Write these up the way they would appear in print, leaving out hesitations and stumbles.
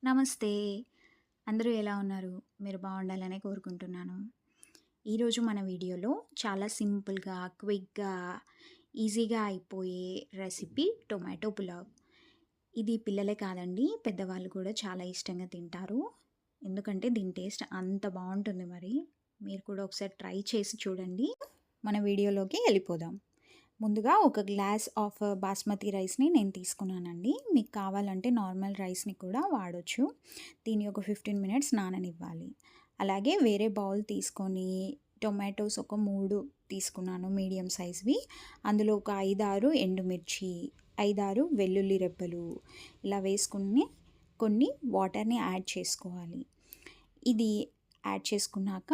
నమస్తే. అందరూ ఎలా ఉన్నారు? మీరు బాగుండాలనే కోరుకుంటున్నాను. ఈరోజు మన వీడియోలో చాలా సింపుల్‌గా, క్విక్‌గా, ఈజీగా అయిపోయే రెసిపీ టొమాటో పులావ్. ఇది పిల్లలే కాదండి, పెద్దవాళ్ళు కూడా చాలా ఇష్టంగా తింటారు. ఎందుకంటే దీని టేస్ట్ అంత బావుంటుంది మరి. మీరు కూడా ఒకసారి ట్రై చేసి చూడండి. మన వీడియోలోకి వెళ్ళిపోదాం. ముందుగా ఒక గ్లాస్ ఆఫ్ బాస్మతి రైస్ని నేను తీసుకున్నానండి. మీకు కావాలంటే నార్మల్ రైస్ని కూడా వాడొచ్చు. దీన్ని ఒక 15 మినిట్స్ నాననివ్వాలి. అలాగే వేరే బౌల్ తీసుకొని టొమాటోస్ ఒక 3 తీసుకున్నాను మీడియం సైజ్వి. అందులో ఒక 5, 6 ఎండుమిర్చి, 5, 6 వెల్లుల్లి రెబ్బలు ఇలా వేసుకుని కొన్ని వాటర్ని యాడ్ చేసుకోవాలి. ఇది యాడ్ చేసుకున్నాక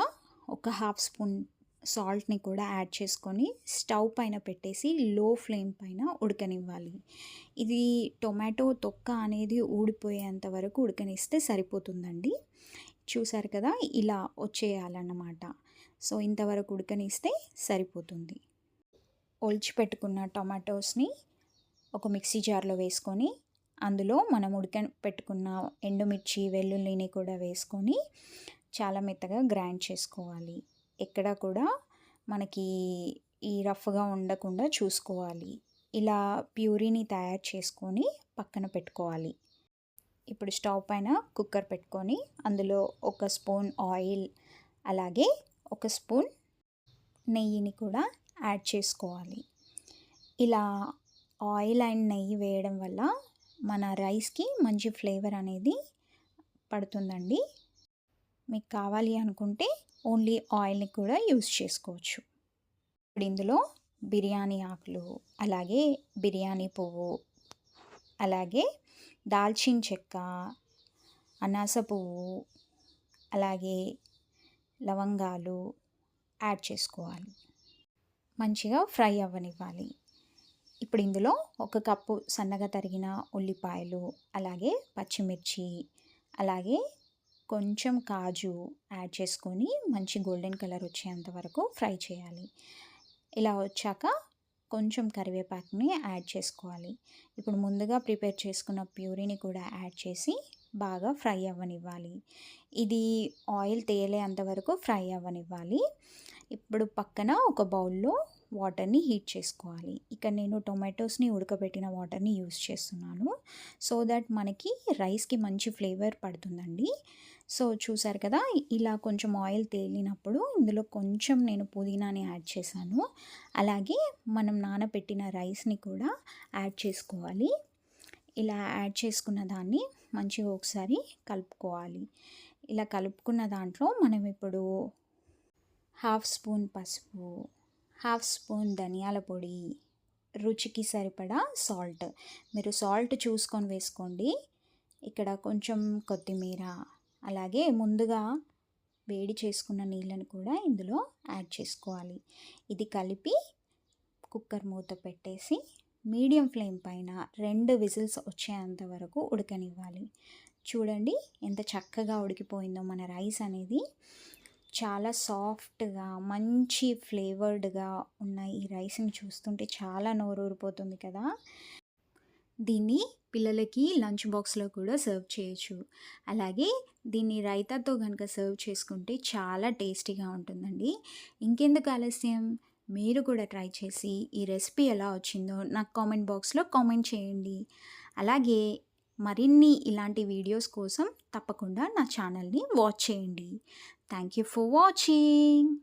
ఒక హాఫ్ స్పూన్ సాల్ట్ని కూడా యాడ్ చేసుకొని స్టవ్ పైన పెట్టేసి లో ఫ్లేమ్ పైన ఉడకనివ్వాలి. ఇది టొమాటో తొక్క అనేది ఊడిపోయేంత వరకు ఉడకనిస్తే సరిపోతుందండి. చూసారు కదా, ఇలా వచ్చేయాలన్నమాట. సో ఇంతవరకు ఉడకనిస్తే సరిపోతుంది. ఒలిచి పెట్టుకున్న టొమాటోస్ని ఒక మిక్సీ జార్లో వేసుకొని అందులో మనం పెట్టుకున్న ఎండుమిర్చి వెల్లుల్లిని కూడా వేసుకొని చాలా మెత్తగా గ్రైండ్ చేసుకోవాలి. ఎక్కడ కూడా మనకి ఈ రఫ్గా ఉండకుండా చూసుకోవాలి. ఇలా ప్యూరీని తయారు చేసుకొని పక్కన పెట్టుకోవాలి. ఇప్పుడు స్టవ్ పైన కుక్కర్ పెట్టుకొని అందులో ఒక స్పూన్ ఆయిల్ అలాగే ఒక స్పూన్ నెయ్యిని కూడా యాడ్ చేసుకోవాలి. ఇలా ఆయిల్ అండ్ నెయ్యి వేయడం వల్ల మన రైస్కి మంచి ఫ్లేవర్ అనేది పడుతుందండి. మీకు కావాలి అనుకుంటే ఓన్లీ ఆయిల్ని కూడా యూస్ చేసుకోవచ్చు. ఇప్పుడు ఇందులో బిర్యానీ ఆకులు, అలాగే బిర్యానీ పువ్వు, అలాగే దాల్చిన చెక్క, అనాస పువ్వు, అలాగే లవంగాలు యాడ్ చేసుకోవాలి. మంచిగా ఫ్రై అవ్వనివ్వాలి. ఇప్పుడు ఇందులో ఒక కప్పు సన్నగా తరిగిన ఉల్లిపాయలు, అలాగే పచ్చిమిర్చి, అలాగే కొంచెం కాజు యాడ్ చేసుకొని మంచి గోల్డెన్ కలర్ వచ్చేంత వరకు ఫ్రై చేయాలి. ఇలా వచ్చాక కొంచెం కరివేపాకుని యాడ్ చేసుకోవాలి. ఇప్పుడు ముందుగా ప్రిపేర్ చేసుకున్న ప్యూరీని కూడా యాడ్ చేసి బాగా ఫ్రై అవ్వనివ్వాలి. ఇది ఆయిల్ తేలేంత వరకు ఫ్రై అవ్వనివ్వాలి. ఇప్పుడు పక్కన ఒక బౌల్లో వాటర్ని హీట్ చేసుకోవాలి. ఇక్కడ నేను టొమాటోస్ని ఉడకబెట్టిన వాటర్ని యూస్ చేస్తున్నాను. సో దట్ మనకి రైస్కి మంచి ఫ్లేవర్ పడుతుందండి. సో చూసారు కదా, ఇలా కొంచెం ఆయిల్ తేలినప్పుడు ఇందులో కొంచెం నేను పుదీనాని యాడ్ చేశాను. అలాగే మనం నానబెట్టిన రైస్ని కూడా యాడ్ చేసుకోవాలి. ఇలా యాడ్ చేసుకున్న దాన్ని మంచిగా ఒకసారి కలుపుకోవాలి. ఇలా కలుపుకున్న దాంట్లో మనం ఇప్పుడు హాఫ్ స్పూన్ పసుపు, హాఫ్ స్పూన్ ధనియాల పొడి, రుచికి సరిపడా సాల్ట్, మీరు సాల్ట్ చూసుకొని వేసుకోండి. ఇక్కడ కొంచెం కొత్తిమీర, అలాగే ముందుగా వేడి చేసుకున్న నీళ్ళని కూడా ఇందులో యాడ్ చేసుకోవాలి. ఇది కలిపి కుక్కర్ మూత పెట్టేసి మీడియం ఫ్లేమ్ పైన 2 విజిల్స్ వచ్చేంత వరకు ఉడకనివ్వాలి. చూడండి ఎంత చక్కగా ఉడికిపోయిందో మన రైస్ అనేది. చాలా సాఫ్ట్గా మంచి ఫ్లేవర్డ్గా ఉన్న ఈ రైస్ని చూస్తుంటే చాలా నోరూరిపోతుంది కదా. దీన్ని పిల్లలకి లంచ్ బాక్స్లో కూడా సర్వ్ చేయొచ్చు. అలాగే దీన్ని రైతాతో కనుక సర్వ్ చేసుకుంటే చాలా టేస్టీగా ఉంటుందండి. ఇంకెందుకు ఆలస్యం, మీరు కూడా ట్రై చేసి ఈ రెసిపీ ఎలా వచ్చిందో నాకు కామెంట్ బాక్స్లో కామెంట్ చేయండి. అలాగే మరిన్ని ఇలాంటి వీడియోస్ కోసం తప్పకుండా నా ఛానల్ని వాచ్ చేయండి. Thank you for watching.